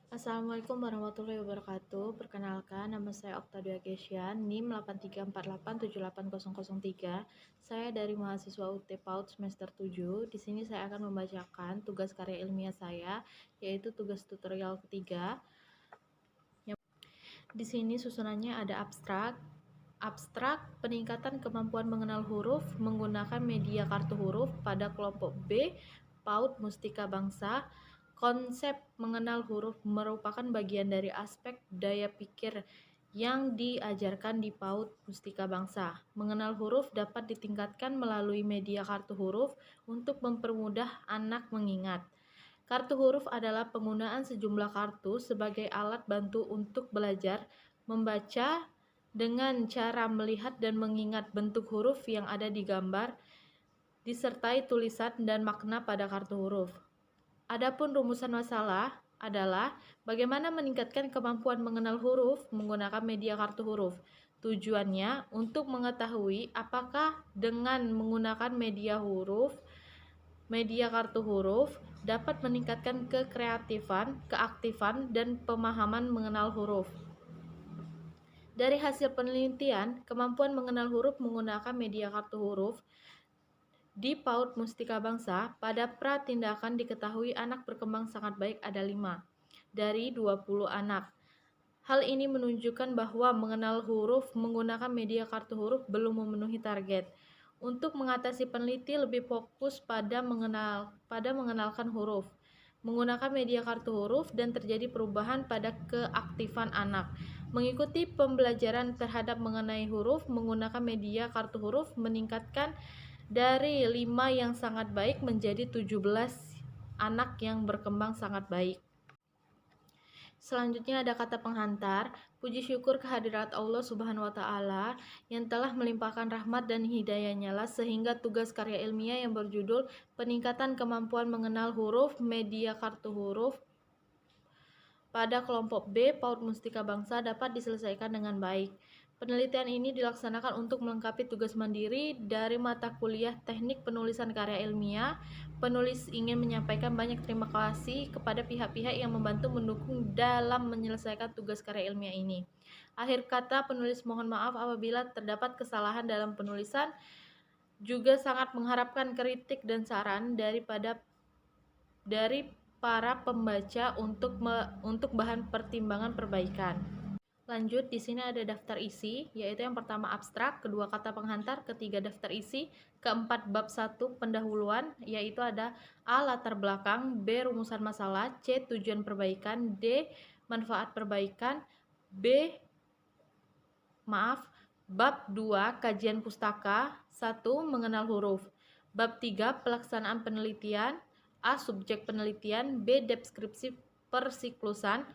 Assalamualaikum warahmatullahi wabarakatuh. Perkenalkan, nama saya Oktadia Gesyan, NIM 834878003. Saya dari mahasiswa UT PAUD semester 7. Di sini saya akan membacakan tugas karya ilmiah saya, yaitu tugas tutorial ketiga. Di sini susunannya ada abstrak. Abstrak, peningkatan kemampuan mengenal huruf menggunakan media kartu huruf pada kelompok B, PAUD Mustika Bangsa. Konsep mengenal huruf merupakan bagian dari aspek daya pikir yang diajarkan di PAUD Mustika Bangsa. Mengenal huruf dapat ditingkatkan melalui media kartu huruf untuk mempermudah anak mengingat. Kartu huruf adalah penggunaan sejumlah kartu sebagai alat bantu untuk belajar membaca dengan cara melihat dan mengingat bentuk huruf yang ada di gambar, disertai tulisan dan makna pada kartu huruf. Adapun rumusan masalah adalah bagaimana meningkatkan kemampuan mengenal huruf menggunakan media kartu huruf. Tujuannya untuk mengetahui apakah dengan menggunakan media kartu huruf dapat meningkatkan kekreatifan, keaktifan, dan pemahaman mengenal huruf. Dari hasil penelitian, kemampuan mengenal huruf menggunakan media kartu huruf di PAUD Mustika Bangsa, pada pratindakan diketahui anak berkembang sangat baik ada 5 dari 20 anak. Hal ini menunjukkan bahwa mengenal huruf menggunakan media kartu huruf belum memenuhi target. Untuk mengatasi peneliti lebih fokus pada mengenalkan huruf, menggunakan media kartu huruf dan terjadi perubahan pada keaktifan anak. Mengikuti pembelajaran terhadap mengenai huruf menggunakan media kartu huruf meningkatkan dari 5 yang sangat baik menjadi 17 anak yang berkembang sangat baik. Selanjutnya ada kata penghantar. Puji syukur kehadirat Allah Subhanahu wa Ta'ala yang telah melimpahkan rahmat dan hidayahnya lah sehingga tugas karya ilmiah yang berjudul Peningkatan Kemampuan Mengenal Huruf Media Kartu Huruf pada kelompok B PAUD Mustika Bangsa dapat diselesaikan dengan baik. Penelitian ini dilaksanakan untuk melengkapi tugas mandiri dari mata kuliah Teknik Penulisan Karya Ilmiah. Penulis ingin menyampaikan banyak terima kasih kepada pihak-pihak yang membantu mendukung dalam menyelesaikan tugas karya ilmiah ini. Akhir kata, penulis mohon maaf apabila terdapat kesalahan dalam penulisan. Juga sangat mengharapkan kritik dan saran dari para pembaca untuk bahan pertimbangan perbaikan. Lanjut, di sini ada daftar isi, yaitu yang pertama abstrak, kedua kata penghantar, ketiga daftar isi, keempat bab 1 pendahuluan, yaitu ada A. Latar belakang, B. Rumusan masalah, C. Tujuan perbaikan, D. Manfaat perbaikan, Bab 2 Kajian pustaka, 1. Mengenal huruf, Bab 3 Pelaksanaan penelitian, A. Subjek penelitian, B. Deskripsi persiklusan,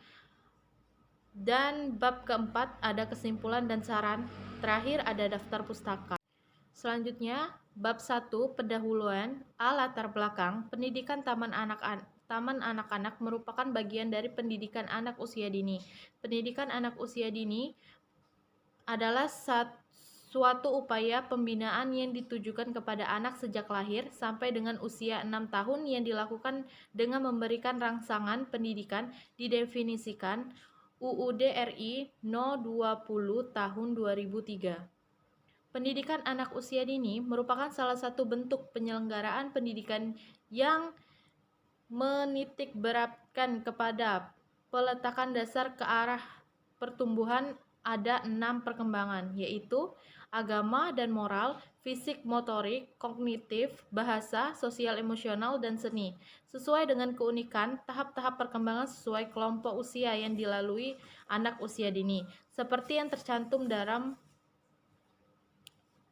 dan bab keempat ada kesimpulan dan saran. Terakhir ada daftar pustaka. Selanjutnya, bab 1 pendahuluan, A. Latar belakang. Pendidikan taman anak-anak merupakan bagian dari pendidikan anak usia dini. Pendidikan anak usia dini adalah suatu upaya pembinaan yang ditujukan kepada anak sejak lahir sampai dengan usia 6 tahun yang dilakukan dengan memberikan rangsangan pendidikan didefinisikan UUD RI No. 20 Tahun 2003. Pendidikan anak usia dini merupakan salah satu bentuk penyelenggaraan pendidikan yang menitik beratkan kepada peletakan dasar ke arah pertumbuhan. Ada 6 perkembangan, yaitu agama dan moral, fisik motorik, kognitif, bahasa, sosial emosional, dan seni, sesuai dengan keunikan tahap-tahap perkembangan sesuai kelompok usia yang dilalui anak usia dini, seperti yang tercantum dalam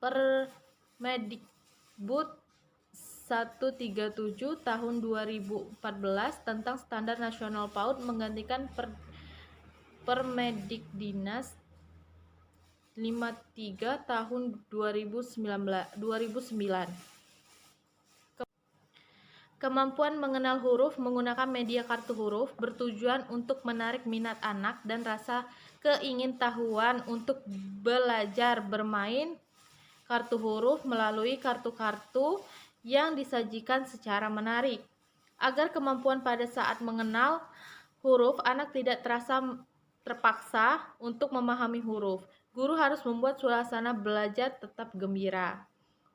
Permendikbud 137 tahun 2014 tentang Standar Nasional PAUD menggantikan Permendikdinas 53 tahun 2009. Kemampuan mengenal huruf menggunakan media kartu huruf bertujuan untuk menarik minat anak dan rasa keingintahuan untuk belajar bermain kartu huruf melalui kartu-kartu yang disajikan secara menarik. Agar kemampuan pada saat mengenal huruf, anak tidak terpaksa untuk memahami huruf. Guru harus membuat suasana belajar tetap gembira.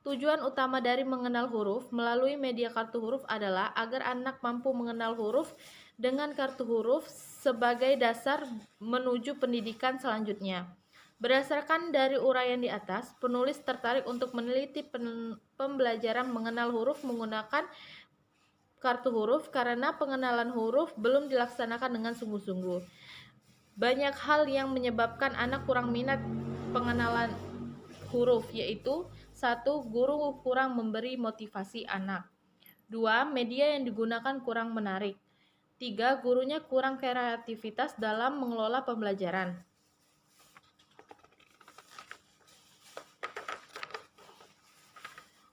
Tujuan utama dari mengenal huruf melalui media kartu huruf adalah agar anak mampu mengenal huruf dengan kartu huruf sebagai dasar menuju pendidikan selanjutnya. Berdasarkan dari uraian di atas, penulis tertarik untuk meneliti pembelajaran mengenal huruf menggunakan kartu huruf karena pengenalan huruf belum dilaksanakan dengan sungguh-sungguh. Banyak hal yang menyebabkan anak kurang minat pengenalan huruf, yaitu 1. Guru kurang memberi motivasi anak. 2. Media yang digunakan kurang menarik. 3. Gurunya kurang kreativitas dalam mengelola pembelajaran.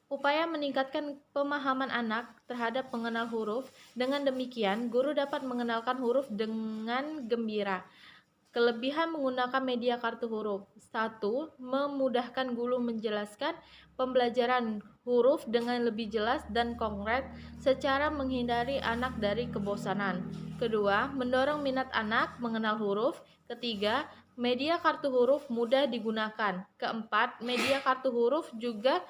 Upaya meningkatkan pemahaman anak terhadap mengenal huruf. Dengan demikian, guru dapat mengenalkan huruf dengan gembira. Kelebihan menggunakan media kartu huruf. 1. Memudahkan guru menjelaskan pembelajaran huruf dengan lebih jelas dan konkret secara menghindari anak dari kebosanan. Kedua, mendorong minat anak mengenal huruf. Ketiga, media kartu huruf mudah digunakan. Keempat, media kartu huruf juga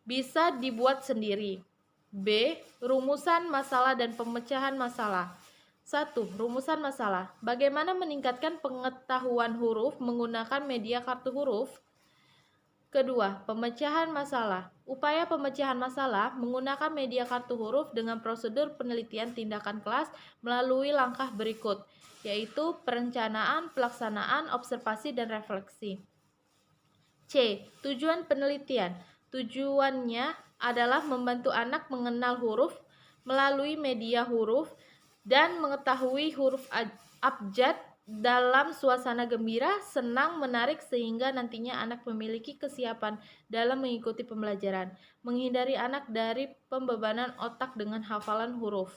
bisa dibuat sendiri. B. Rumusan masalah dan pemecahan masalah. 1. Rumusan masalah. Bagaimana meningkatkan pengetahuan huruf menggunakan media kartu huruf? Kedua, pemecahan masalah. Upaya pemecahan masalah menggunakan media kartu huruf dengan prosedur penelitian tindakan kelas melalui langkah berikut, yaitu perencanaan, pelaksanaan, observasi, dan refleksi. C. Tujuan penelitian. Tujuannya adalah membantu anak mengenal huruf melalui media huruf dan mengetahui huruf abjad dalam suasana gembira, senang, menarik sehingga nantinya anak memiliki kesiapan dalam mengikuti pembelajaran, menghindari anak dari pembebanan otak dengan hafalan huruf.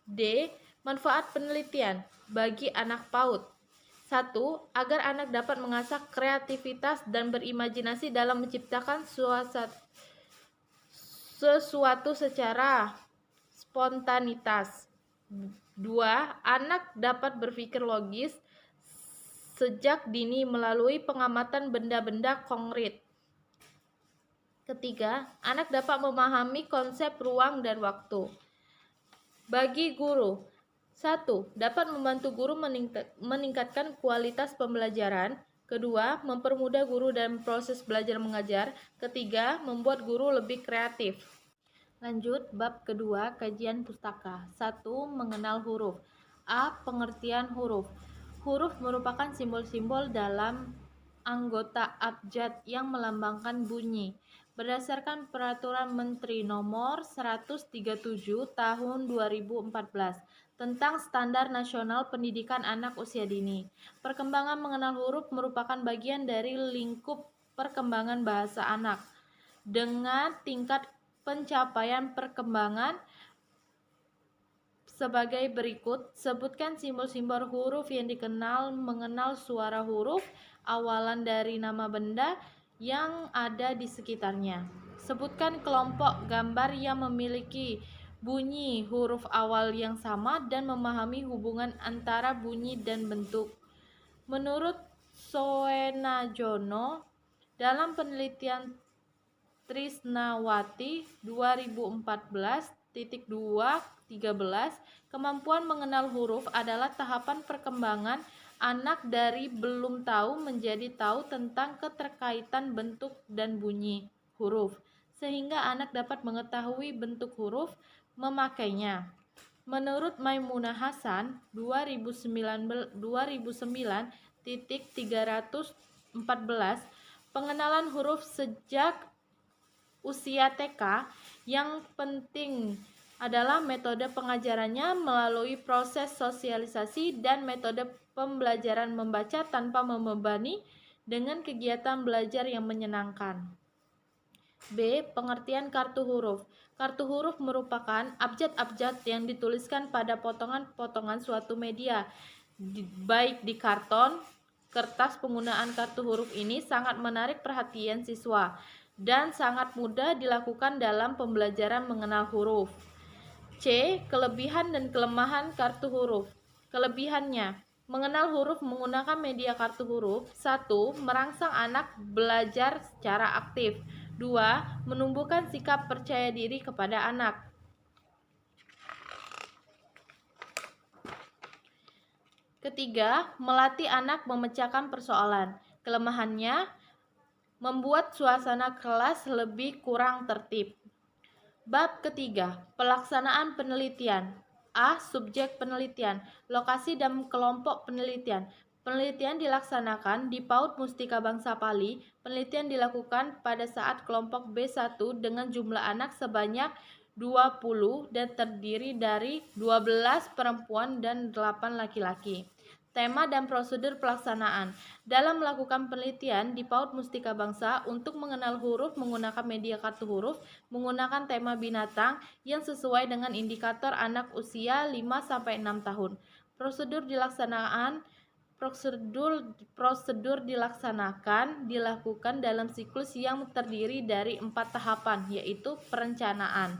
D. Manfaat penelitian bagi anak PAUD. 1. Agar anak dapat mengasah kreativitas dan berimajinasi dalam menciptakan sesuatu secara spontanitas. 2. Anak dapat berpikir logis sejak dini melalui pengamatan benda-benda konkret. Ketiga, anak dapat memahami konsep ruang dan waktu. Bagi guru, 1. Dapat membantu guru meningkatkan kualitas pembelajaran. Kedua, mempermudah guru dalam proses belajar mengajar. Ketiga, membuat guru lebih kreatif. Lanjut, bab kedua, kajian pustaka. 1. Mengenal huruf. A. Pengertian huruf. Huruf merupakan simbol-simbol dalam anggota abjad yang melambangkan bunyi. Berdasarkan Peraturan Menteri Nomor 137 Tahun 2014 tentang Standar Nasional Pendidikan Anak Usia Dini, perkembangan mengenal huruf merupakan bagian dari lingkup perkembangan bahasa anak dengan tingkat pencapaian perkembangan sebagai berikut. Sebutkan simbol-simbol huruf yang dikenal, mengenal suara huruf, awalan dari nama benda yang ada di sekitarnya. Sebutkan kelompok gambar yang memiliki bunyi huruf awal yang sama dan memahami hubungan antara bunyi dan bentuk. Menurut Soenajono, dalam penelitian Trisnawati 2014.2.13, kemampuan mengenal huruf adalah tahapan perkembangan anak dari belum tahu menjadi tahu tentang keterkaitan bentuk dan bunyi huruf, sehingga anak dapat mengetahui bentuk huruf, memakainya. Menurut Maimunah Hasan 2009.314, pengenalan huruf sejak usia TK yang penting adalah metode pengajarannya melalui proses sosialisasi dan metode pembelajaran membaca tanpa membebani dengan kegiatan belajar yang menyenangkan. B. Pengertian kartu huruf. Kartu huruf merupakan abjad-abjad yang dituliskan pada potongan-potongan suatu media, baik di karton, kertas. Penggunaan kartu huruf ini sangat menarik perhatian siswa dan sangat mudah dilakukan dalam pembelajaran mengenal huruf. C. Kelebihan dan kelemahan kartu huruf. Kelebihannya, mengenal huruf menggunakan media kartu huruf. 1. Merangsang anak belajar secara aktif. 2. Menumbuhkan sikap percaya diri kepada anak. Ketiga, melatih anak memecahkan persoalan. Kelemahannya, membuat suasana kelas lebih kurang tertib. Bab ketiga, pelaksanaan penelitian. A. Subjek penelitian, lokasi dan kelompok penelitian. Penelitian dilaksanakan di PAUD Mustika Bangsa Pali. Penelitian dilakukan pada saat kelompok B1 dengan jumlah anak sebanyak 20 dan terdiri dari 12 perempuan dan 8 laki-laki. Tema dan prosedur pelaksanaan. Dalam melakukan penelitian di PAUD Mustika Bangsa untuk mengenal huruf menggunakan media kartu huruf, menggunakan tema binatang yang sesuai dengan indikator anak usia 5-6 tahun. Prosedur dilakukan dalam siklus yang terdiri dari 4 tahapan, yaitu perencanaan.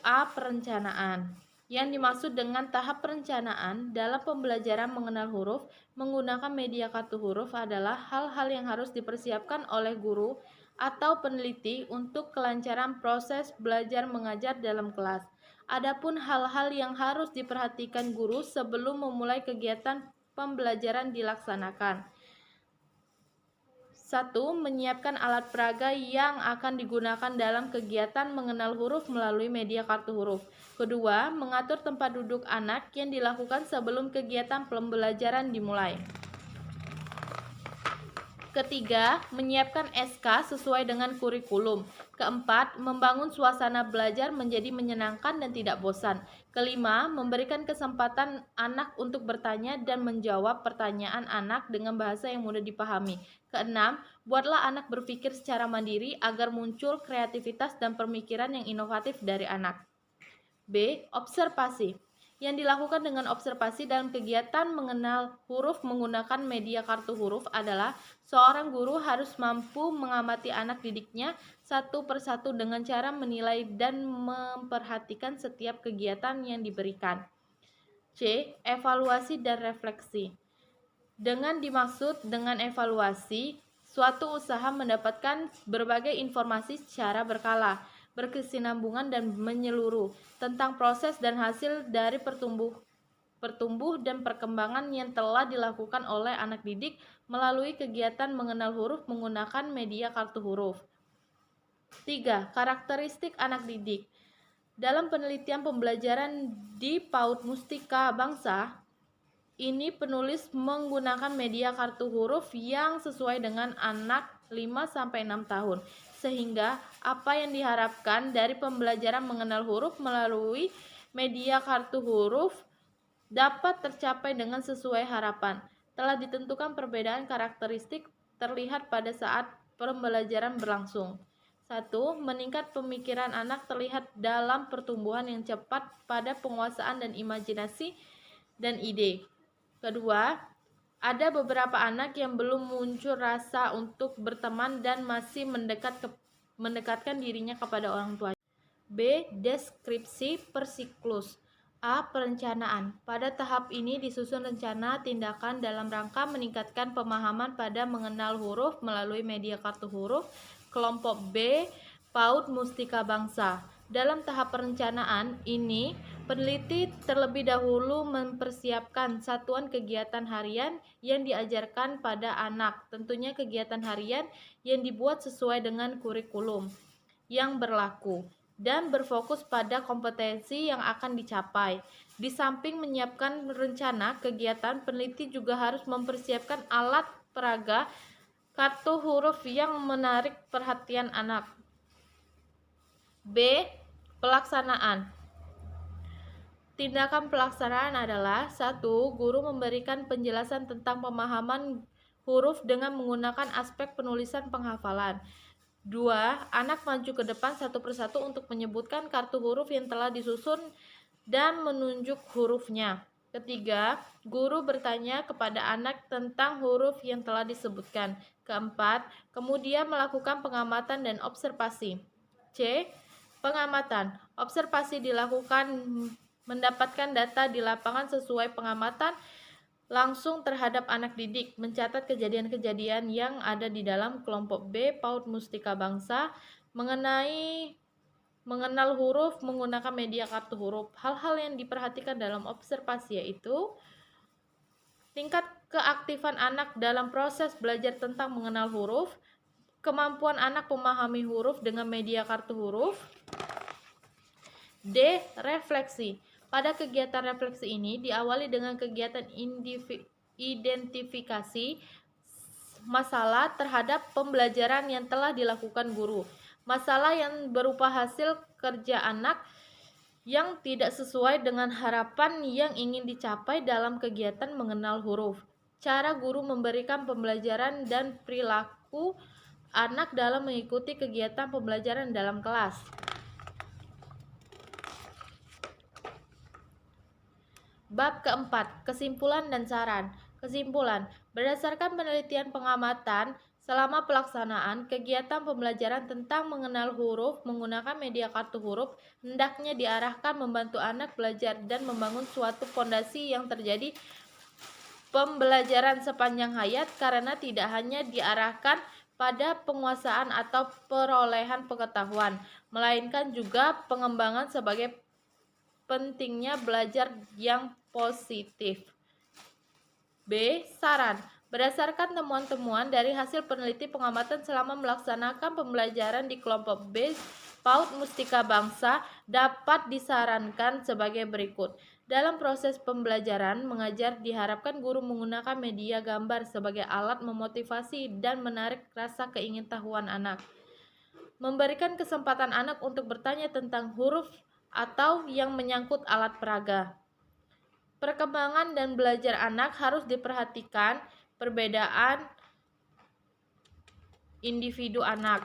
A. Perencanaan. Yang dimaksud dengan tahap perencanaan dalam pembelajaran mengenal huruf menggunakan media kartu huruf adalah hal-hal yang harus dipersiapkan oleh guru atau peneliti untuk kelancaran proses belajar mengajar dalam kelas. Adapun hal-hal yang harus diperhatikan guru sebelum memulai kegiatan pembelajaran dilaksanakan. 1. Menyiapkan alat peraga yang akan digunakan dalam kegiatan mengenal huruf melalui media kartu huruf. Kedua, mengatur tempat duduk anak yang dilakukan sebelum kegiatan pembelajaran dimulai. Ketiga, menyiapkan SK sesuai dengan kurikulum. Keempat, membangun suasana belajar menjadi menyenangkan dan tidak bosan. Kelima, memberikan kesempatan anak untuk bertanya dan menjawab pertanyaan anak dengan bahasa yang mudah dipahami. Keenam, buatlah anak berpikir secara mandiri agar muncul kreativitas dan pemikiran yang inovatif dari anak. B. Observasi. Yang dilakukan dengan observasi dalam kegiatan mengenal huruf menggunakan media kartu huruf adalah seorang guru harus mampu mengamati anak didiknya satu persatu dengan cara menilai dan memperhatikan setiap kegiatan yang diberikan. C. Evaluasi dan refleksi. Dengan evaluasi, suatu usaha mendapatkan berbagai informasi secara berkala, berkesinambungan dan menyeluruh tentang proses dan hasil dari pertumbuh dan perkembangan yang telah dilakukan oleh anak didik melalui kegiatan mengenal huruf menggunakan media kartu huruf. 3. Karakteristik anak didik. Dalam penelitian pembelajaran di PAUD Mustika Bangsa, ini penulis menggunakan media kartu huruf yang sesuai dengan anak 5-6 tahun, sehingga apa yang diharapkan dari pembelajaran mengenal huruf melalui media kartu huruf dapat tercapai dengan sesuai harapan. Telah ditentukan perbedaan karakteristik terlihat pada saat pembelajaran berlangsung. 1. Meningkat pemikiran anak terlihat dalam pertumbuhan yang cepat pada penguasaan dan imajinasi dan ide. Kedua, ada beberapa anak yang belum muncul rasa untuk berteman dan masih mendekatkan dirinya kepada orang tuanya. B. Deskripsi per siklus. A. Perencanaan. Pada tahap ini disusun rencana tindakan dalam rangka meningkatkan pemahaman pada mengenal huruf melalui media kartu huruf. Kelompok B. PAUD Mustika Bangsa. Dalam tahap perencanaan ini, peneliti terlebih dahulu mempersiapkan satuan kegiatan harian yang diajarkan pada anak. Tentunya kegiatan harian yang dibuat sesuai dengan kurikulum yang berlaku dan berfokus pada kompetensi yang akan dicapai. Di samping menyiapkan rencana kegiatan, peneliti juga harus mempersiapkan alat peraga kartu huruf yang menarik perhatian anak. B. Pelaksanaan. Tindakan pelaksanaan adalah 1. Guru memberikan penjelasan tentang pemahaman huruf dengan menggunakan aspek penulisan penghafalan. 2. Anak maju ke depan satu persatu untuk menyebutkan kartu huruf yang telah disusun dan menunjuk hurufnya. Ketiga, guru bertanya kepada anak tentang huruf yang telah disebutkan. Keempat, kemudian melakukan pengamatan dan observasi. C. Pengamatan. Observasi dilakukan mendapatkan data di lapangan sesuai pengamatan langsung terhadap anak didik, mencatat kejadian-kejadian yang ada di dalam kelompok B, PAUD Mustika Bangsa, mengenal huruf menggunakan media kartu huruf. Hal-hal yang diperhatikan dalam observasi yaitu tingkat keaktifan anak dalam proses belajar tentang mengenal huruf, kemampuan anak memahami huruf dengan media kartu huruf. D. Refleksi. Pada kegiatan refleksi ini diawali dengan kegiatan identifikasi masalah terhadap pembelajaran yang telah dilakukan guru. Masalah yang berupa hasil kerja anak yang tidak sesuai dengan harapan yang ingin dicapai dalam kegiatan mengenal huruf. Cara guru memberikan pembelajaran dan perilaku anak dalam mengikuti kegiatan pembelajaran dalam kelas. Bab keempat, kesimpulan dan saran. Kesimpulan, berdasarkan penelitian pengamatan, selama pelaksanaan kegiatan pembelajaran tentang mengenal huruf menggunakan media kartu huruf hendaknya diarahkan membantu anak belajar dan membangun suatu fondasi yang terjadi pembelajaran sepanjang hayat, karena tidak hanya diarahkan pada penguasaan atau perolehan pengetahuan, melainkan juga pengembangan sebagai pentingnya belajar yang positif. B. Saran. Berdasarkan temuan-temuan dari hasil peneliti pengamatan selama melaksanakan pembelajaran di kelompok B, PAUD Mustika Bangsa dapat disarankan sebagai berikut. Dalam proses pembelajaran mengajar diharapkan guru menggunakan media gambar sebagai alat memotivasi dan menarik rasa keingintahuan anak. Memberikan kesempatan anak untuk bertanya tentang huruf atau yang menyangkut alat peraga. Perkembangan dan belajar anak harus diperhatikan perbedaan individu anak.